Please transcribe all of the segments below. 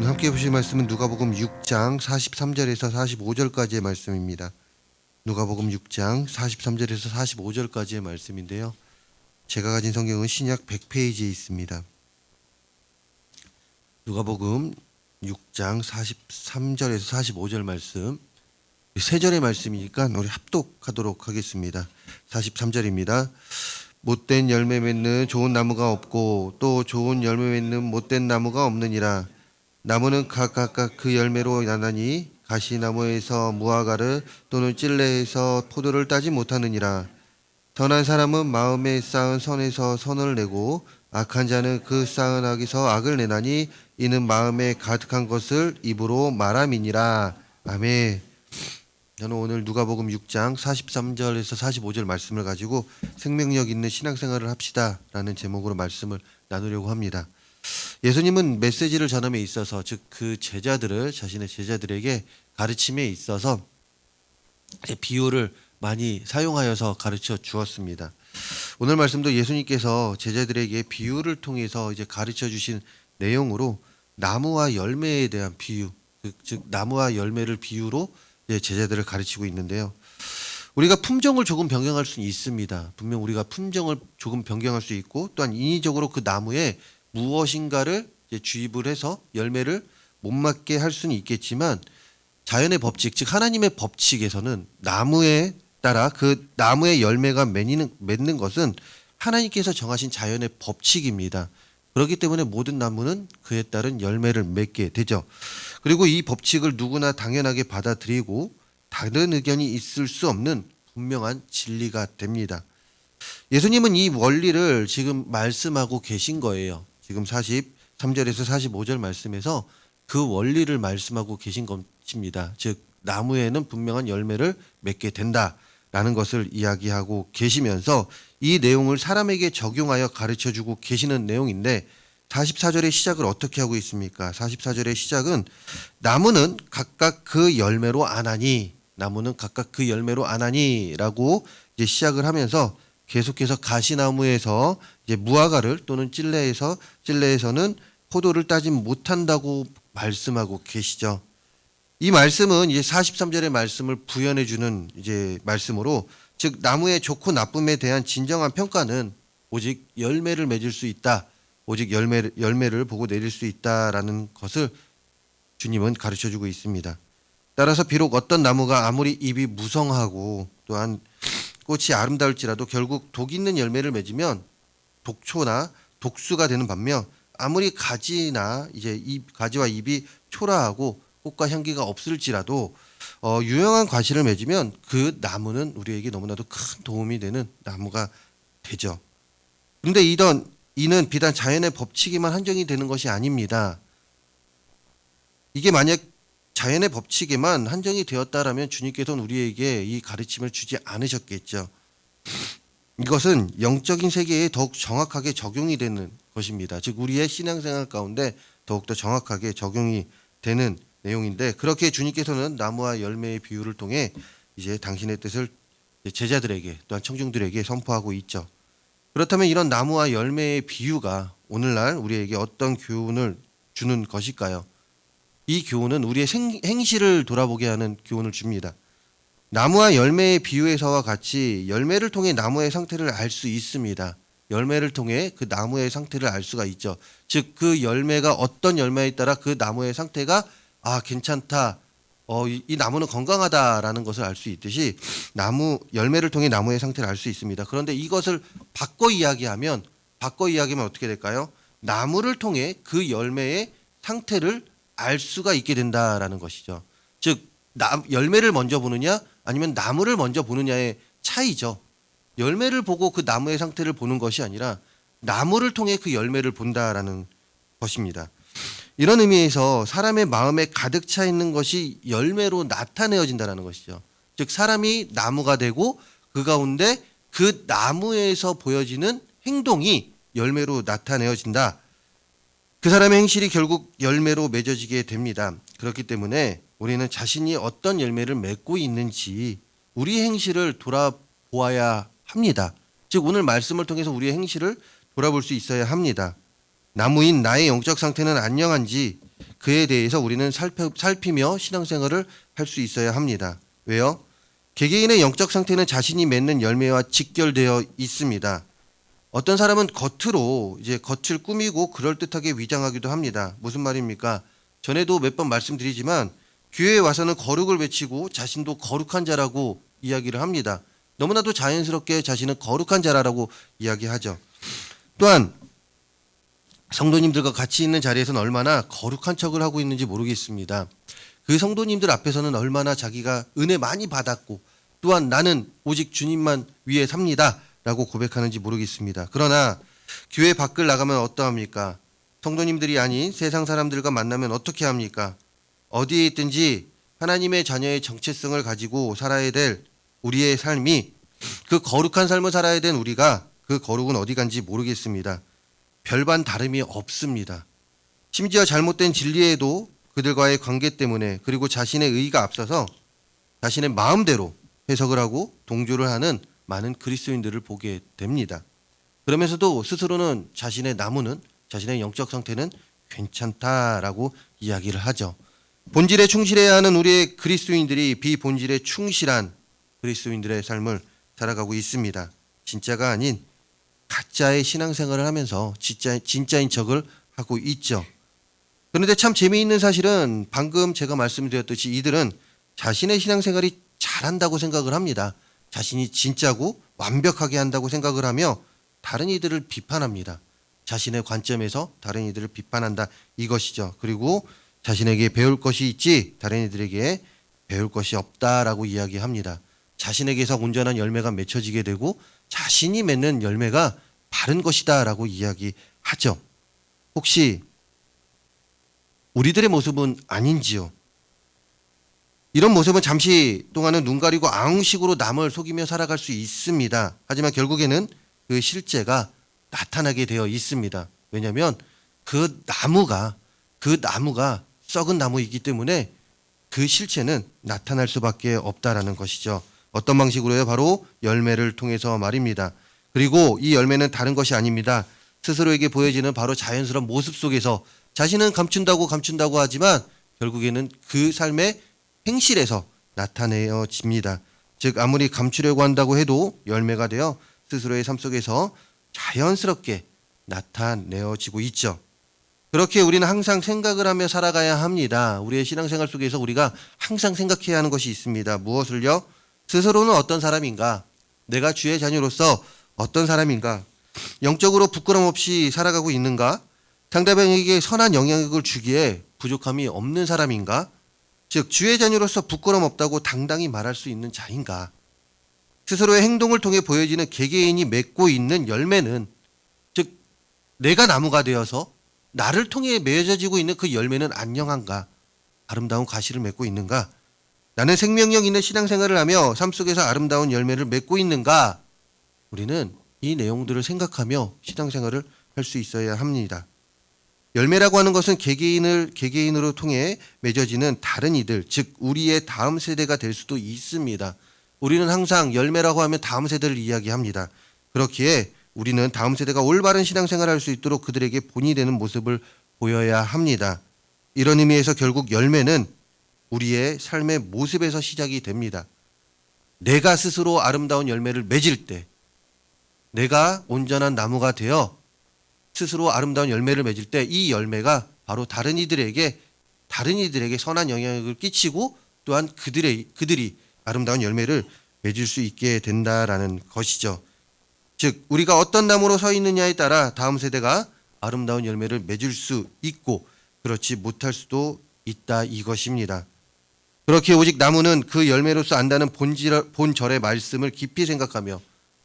함께 보실 말씀은 누가복음 6장 43절에서 45절까지의 말씀입니다. 누가복음 6장 43절에서 45절까지의 말씀인데요. 제가 가진 성경은 신약 100페이지에 있습니다. 누가복음 6장 43절에서 45절 말씀, 세 절의 말씀이니까 우리 합독하도록 하겠습니다. 43절입니다. 못된 열매 맺는 좋은 나무가 없고 또 좋은 열매 맺는 못된 나무가 없느니라. 나무는 각각 그 열매로 나나니 가시나무에서 무화과를 또는 찔레에서 포도를 따지 못하느니라. 선한 사람은 마음에 쌓은 선에서 선을 내고 악한 자는 그 쌓은 악에서 악을 내나니 이는 마음에 가득한 것을 입으로 말함이니라. 아멘. 저는 오늘 누가복음 6장 43절에서 45절 말씀을 가지고 생명력 있는 신앙생활을 합시다라는 제목으로 말씀을 나누려고 합니다. 예수님은 메시지를 전함에 있어서, 즉 그 제자들을, 자신의 제자들에게 가르침에 있어서 비유를 많이 사용하여서 가르쳐 주었습니다. 오늘 말씀도 예수님께서 제자들에게 비유를 통해서 이제 가르쳐 주신 내용으로 나무와 열매에 대한 비유, 즉 나무와 열매를 비유로 제자들을 가르치고 있는데요. 우리가 품종을 조금 변경할 수는 있습니다. 분명 우리가 품종을 조금 변경할 수 있고, 또한 인위적으로 그 나무에 무엇인가를 주입을 해서 열매를 못 맞게 할 수는 있겠지만, 자연의 법칙, 즉 하나님의 법칙에서는 나무에 따라 그 나무의 열매가 맺는 것은 하나님께서 정하신 자연의 법칙입니다. 그렇기 때문에 모든 나무는 그에 따른 열매를 맺게 되죠. 그리고 이 법칙을 누구나 당연하게 받아들이고 다른 의견이 있을 수 없는 분명한 진리가 됩니다. 예수님은 이 원리를 지금 말씀하고 계신 거예요. 지금 43절에서 45절 말씀에서 그 원리를 말씀하고 계신 것입니다. 즉 나무에는 분명한 열매를 맺게 된다라는 것을 이야기하고 계시면서 이 내용을 사람에게 적용하여 가르쳐주고 계시는 내용인데, 44절의 시작을 어떻게 하고 있습니까? 44절의 시작은 나무는 각각 그 열매로 아나니, 나무는 각각 그 열매로 아나니라고 이제 시작을 하면서 계속해서 가시나무에서 이제 무화과를 또는 찔레에서는 포도를 따지 못한다고 말씀하고 계시죠. 이 말씀은 이제 43절의 말씀을 부연해 주는 이제 말씀으로, 즉 나무의 좋고 나쁨에 대한 진정한 평가는 오직 열매를 맺을 수 있다, 오직 열매를 보고 내릴 수 있다라는 것을 주님은 가르쳐 주고 있습니다. 따라서 비록 어떤 나무가 아무리 잎이 무성하고 또한 꽃이 아름다울지라도 결국 독 있는 열매를 맺으면 독초나 독수가 되는 반면, 아무리 가지와 잎이 초라하고 꽃과 향기가 없을지라도 유용한 과실을 맺으면 그 나무는 우리에게 너무나도 큰 도움이 되는 나무가 되죠. 그런데 이는 비단 자연의 법칙에만 한정이 되는 것이 아닙니다. 이게 만약 자연의 법칙에만 한정이 되었다라면 주님께서는 우리에게 이 가르침을 주지 않으셨겠죠. 이것은 영적인 세계에 더욱 정확하게 적용이 되는 것입니다. 즉 우리의 신앙생활 가운데 더욱더 정확하게 적용이 되는 내용인데, 그렇게 주님께서는 나무와 열매의 비유를 통해 이제 당신의 뜻을 제자들에게 또한 청중들에게 선포하고 있죠. 그렇다면 이런 나무와 열매의 비유가 오늘날 우리에게 어떤 교훈을 주는 것일까요? 이 교훈은 우리의 행실을 돌아보게 하는 교훈을 줍니다. 나무와 열매의 비유에서와 같이 열매를 통해 나무의 상태를 알 수 있습니다. 열매를 통해 그 나무의 상태를 알 수가 있죠. 즉 그 열매가 어떤 열매에 따라 그 나무의 상태가 괜찮다, 이 나무는 건강하다라는 것을 알 수 있듯이 열매를 통해 나무의 상태를 알 수 있습니다. 그런데 이것을 바꿔 이야기하면 어떻게 될까요? 나무를 통해 그 열매의 상태를 알 수가 있게 된다라는 것이죠. 즉 열매를 먼저 보느냐 아니면 나무를 먼저 보느냐의 차이죠. 열매를 보고 그 나무의 상태를 보는 것이 아니라 나무를 통해 그 열매를 본다라는 것입니다. 이런 의미에서 사람의 마음에 가득 차 있는 것이 열매로 나타내어진다는 것이죠. 즉 사람이 나무가 되고 그 가운데 그 나무에서 보여지는 행동이 열매로 나타내어진다. 그 사람의 행실이 결국 열매로 맺어지게 됩니다. 그렇기 때문에 우리는 자신이 어떤 열매를 맺고 있는지 우리의 행실을 돌아보아야 합니다. 즉 오늘 말씀을 통해서 우리의 행실을 돌아볼 수 있어야 합니다. 나무인 나의 영적 상태는 안녕한지, 그에 대해서 우리는 살피며 신앙생활을 할 수 있어야 합니다. 왜요? 개개인의 영적 상태는 자신이 맺는 열매와 직결되어 있습니다. 어떤 사람은 겉으로 이제 겉을 꾸미고 그럴듯하게 위장하기도 합니다. 무슨 말입니까? 전에도 몇 번 말씀드리지만 교회에 와서는 거룩을 외치고 자신도 거룩한 자라고 이야기를 합니다. 너무나도 자연스럽게 자신은 거룩한 자라고 이야기하죠. 또한 성도님들과 같이 있는 자리에서는 얼마나 거룩한 척을 하고 있는지 모르겠습니다. 그 성도님들 앞에서는 얼마나 자기가 은혜 많이 받았고 또한 나는 오직 주님만 위해 삽니다 라고 고백하는지 모르겠습니다. 그러나 교회 밖을 나가면 어떠합니까? 성도님들이 아닌 세상 사람들과 만나면 어떻게 합니까? 어디에 있든지 하나님의 자녀의 정체성을 가지고 살아야 될 우리의 삶이, 그 거룩한 삶을 살아야 된 우리가 그 거룩은 어디 간지 모르겠습니다. 별반 다름이 없습니다. 심지어 잘못된 진리에도 그들과의 관계 때문에, 그리고 자신의 의의가 앞서서 자신의 마음대로 해석을 하고 동조를 하는 많은 그리스도인들을 보게 됩니다. 그러면서도 스스로는 자신의 나무는, 자신의 영적 상태는 괜찮다라고 이야기를 하죠. 본질에 충실해야 하는 우리의 그리스도인들이 비본질에 충실한 그리스도인들의 삶을 살아가고 있습니다. 진짜가 아닌 가짜의 신앙생활을 하면서 진짜인 척을 하고 있죠. 그런데 참 재미있는 사실은 방금 제가 말씀드렸듯이 이들은 자신의 신앙생활이 잘한다고 생각을 합니다. 자신이 진짜고 완벽하게 한다고 생각을 하며 다른 이들을 비판합니다. 자신의 관점에서 다른 이들을 비판한다, 이것이죠. 그리고 자신에게 배울 것이 있지 다른 이들에게 배울 것이 없다라고 이야기합니다. 자신에게서 온전한 열매가 맺혀지게 되고 자신이 맺는 열매가 바른 것이다라고 이야기하죠. 혹시 우리들의 모습은 아닌지요? 이런 모습은 잠시 동안은 눈 가리고 앙식으로 남을 속이며 살아갈 수 있습니다. 하지만 결국에는 그 실제가 나타나게 되어 있습니다. 왜냐하면 그 나무가 썩은 나무이기 때문에 그 실체는 나타날 수밖에 없다라는 것이죠. 어떤 방식으로요? 바로 열매를 통해서 말입니다. 그리고 이 열매는 다른 것이 아닙니다. 스스로에게 보여지는 바로 자연스러운 모습 속에서 자신은 감춘다고 하지만 결국에는 그 삶의 행실에서 나타내어집니다. 즉 아무리 감추려고 한다고 해도 열매가 되어 스스로의 삶 속에서 자연스럽게 나타내어지고 있죠. 그렇게 우리는 항상 생각을 하며 살아가야 합니다. 우리의 신앙생활 속에서 우리가 항상 생각해야 하는 것이 있습니다. 무엇을요? 스스로는 어떤 사람인가? 내가 주의 자녀로서 어떤 사람인가? 영적으로 부끄럼 없이 살아가고 있는가? 상대방에게 선한 영향력을 주기에 부족함이 없는 사람인가? 즉 주의 자녀로서 부끄럼 없다고 당당히 말할 수 있는 자인가? 스스로의 행동을 통해 보여지는 개개인이 맺고 있는 열매는, 즉 내가 나무가 되어서 나를 통해 맺어지고 있는 그 열매는 안녕한가? 아름다운 가시를 맺고 있는가? 나는 생명력 있는 신앙생활을 하며 삶 속에서 아름다운 열매를 맺고 있는가? 우리는 이 내용들을 생각하며 신앙생활을 할 수 있어야 합니다. 열매라고 하는 것은 개개인으로 통해 맺어지는 다른 이들, 즉 우리의 다음 세대가 될 수도 있습니다. 우리는 항상 열매라고 하면 다음 세대를 이야기합니다. 그렇기에 우리는 다음 세대가 올바른 신앙생활을 할 수 있도록 그들에게 본이 되는 모습을 보여야 합니다. 이런 의미에서 결국 열매는 우리의 삶의 모습에서 시작이 됩니다. 내가 스스로 아름다운 열매를 맺을 때, 내가 온전한 나무가 되어 스스로 아름다운 열매를 맺을 때 이 열매가 바로 다른 이들에게 선한 영향력을 끼치고 또한 그들이 아름다운 열매를 맺을 수 있게 된다라는 것이죠. 즉 우리가 어떤 나무로 서 있느냐에 따라 다음 세대가 아름다운 열매를 맺을 수 있고 그렇지 못할 수도 있다, 이것입니다. 그렇게 오직 나무는 그 열매로서 안다는 본절의 말씀을 깊이 생각하며,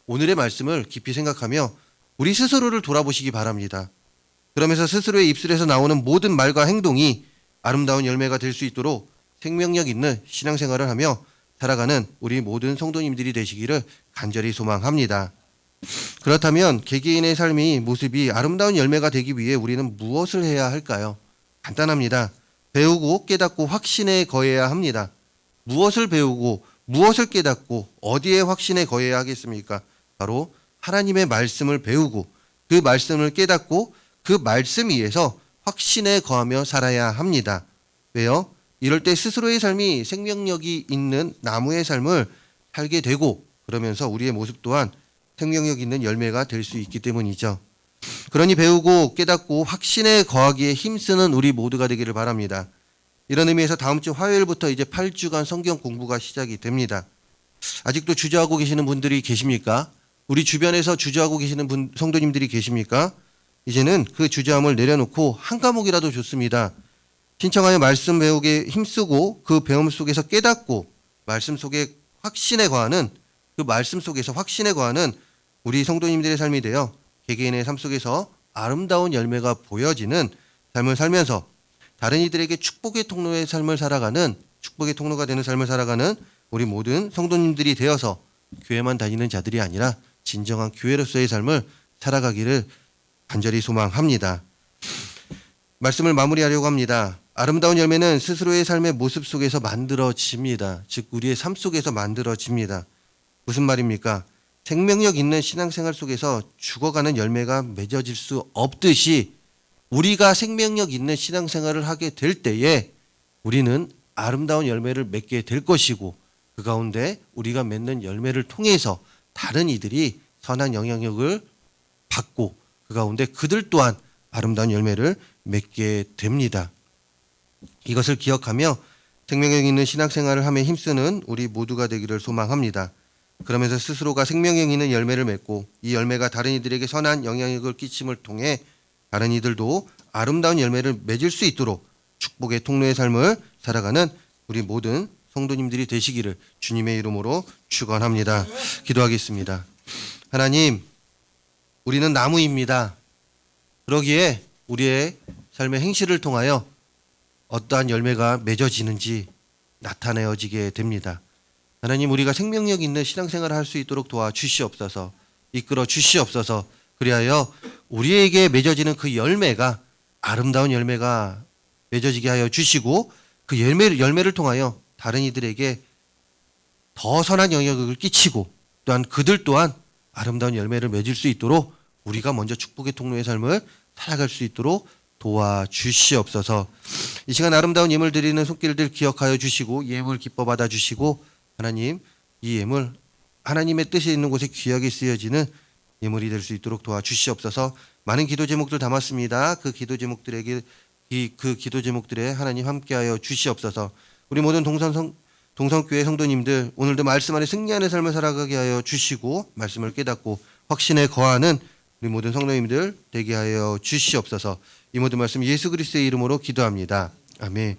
오늘의 말씀을 깊이 생각하며 우리 스스로를 돌아보시기 바랍니다. 그러면서 스스로의 입술에서 나오는 모든 말과 행동이 아름다운 열매가 될 수 있도록 생명력 있는 신앙생활을 하며 살아가는 우리 모든 성도님들이 되시기를 간절히 소망합니다. 그렇다면 개개인의 삶이 모습이 아름다운 열매가 되기 위해 우리는 무엇을 해야 할까요? 간단합니다. 배우고 깨닫고 확신에 거해야 합니다. 무엇을 배우고 무엇을 깨닫고 어디에 확신에 거해야 하겠습니까? 바로 하나님의 말씀을 배우고 그 말씀을 깨닫고 그 말씀 위에서 확신에 거하며 살아야 합니다. 왜요? 이럴 때 스스로의 삶이 생명력이 있는 나무의 삶을 살게 되고 그러면서 우리의 모습 또한 생명력 있는 열매가 될 수 있기 때문이죠. 그러니 배우고 깨닫고 확신에 거하기에 힘쓰는 우리 모두가 되기를 바랍니다. 이런 의미에서 다음 주 화요일부터 이제 8주간 성경 공부가 시작이 됩니다. 아직도 주저하고 계시는 분들이 계십니까? 우리 주변에서 주저하고 계시는 성도님들이 계십니까? 이제는 그 주저함을 내려놓고 한 과목이라도 좋습니다. 신청하여 말씀 배우기에 힘쓰고 그 배움 속에서 깨닫고 말씀 속에 확신에 거하는 그 말씀 속에서 확신에 거하는 우리 성도님들의 삶이 되어 개개인의 삶 속에서 아름다운 열매가 보여지는 삶을 살면서 다른 이들에게 축복의 통로의 삶을 살아가는 축복의 통로가 되는 삶을 살아가는 우리 모든 성도님들이 되어서 교회만 다니는 자들이 아니라 진정한 교회로서의 삶을 살아가기를 간절히 소망합니다. 말씀을 마무리하려고 합니다. 아름다운 열매는 스스로의 삶의 모습 속에서 만들어집니다. 즉 우리의 삶 속에서 만들어집니다. 무슨 말입니까? 생명력 있는 신앙생활 속에서 죽어가는 열매가 맺어질 수 없듯이 우리가 생명력 있는 신앙생활을 하게 될 때에 우리는 아름다운 열매를 맺게 될 것이고 그 가운데 우리가 맺는 열매를 통해서 다른 이들이 선한 영향력을 받고 그 가운데 그들 또한 아름다운 열매를 맺게 됩니다. 이것을 기억하며 생명력 있는 신앙생활을 하며 힘쓰는 우리 모두가 되기를 소망합니다. 그러면서 스스로가 생명력 있는 열매를 맺고 이 열매가 다른 이들에게 선한 영향력을 끼침을 통해 다른 이들도 아름다운 열매를 맺을 수 있도록 축복의 통로의 삶을 살아가는 우리 모든 성도님들이 되시기를 주님의 이름으로 축원합니다. 기도하겠습니다. 하나님, 우리는 나무입니다. 그러기에 우리의 삶의 행실을 통하여 어떠한 열매가 맺어지는지 나타내어지게 됩니다. 하나님, 우리가 생명력 있는 신앙생활을 할 수 있도록 도와주시옵소서, 이끌어 주시옵소서. 그리하여 우리에게 맺어지는 그 열매가 아름다운 열매가 맺어지게 하여 주시고 그 열매를 통하여 다른 이들에게 더 선한 영향력을 끼치고 또한 그들 또한 아름다운 열매를 맺을 수 있도록 우리가 먼저 축복의 통로의 삶을 살아갈 수 있도록 도와주시옵소서. 이 시간 아름다운 예물 드리는 손길들 기억하여 주시고 예물 기뻐 받아 주시고 하나님, 이 예물 하나님의 뜻이 있는 곳에 귀하게 쓰여지는 예물이 될 수 있도록 도와주시옵소서. 많은 기도 제목들 담았습니다. 그 기도 제목들에 하나님 함께하여 주시옵소서. 우리 모든 동성교회 성도님들 오늘도 말씀 안에 승리하는 삶을 살아가게 하여 주시고 말씀을 깨닫고 확신에 거하는 우리 모든 성도님들 되게 하여 주시옵소서. 이 모든 말씀 예수 그리스도의 이름으로 기도합니다. 아멘.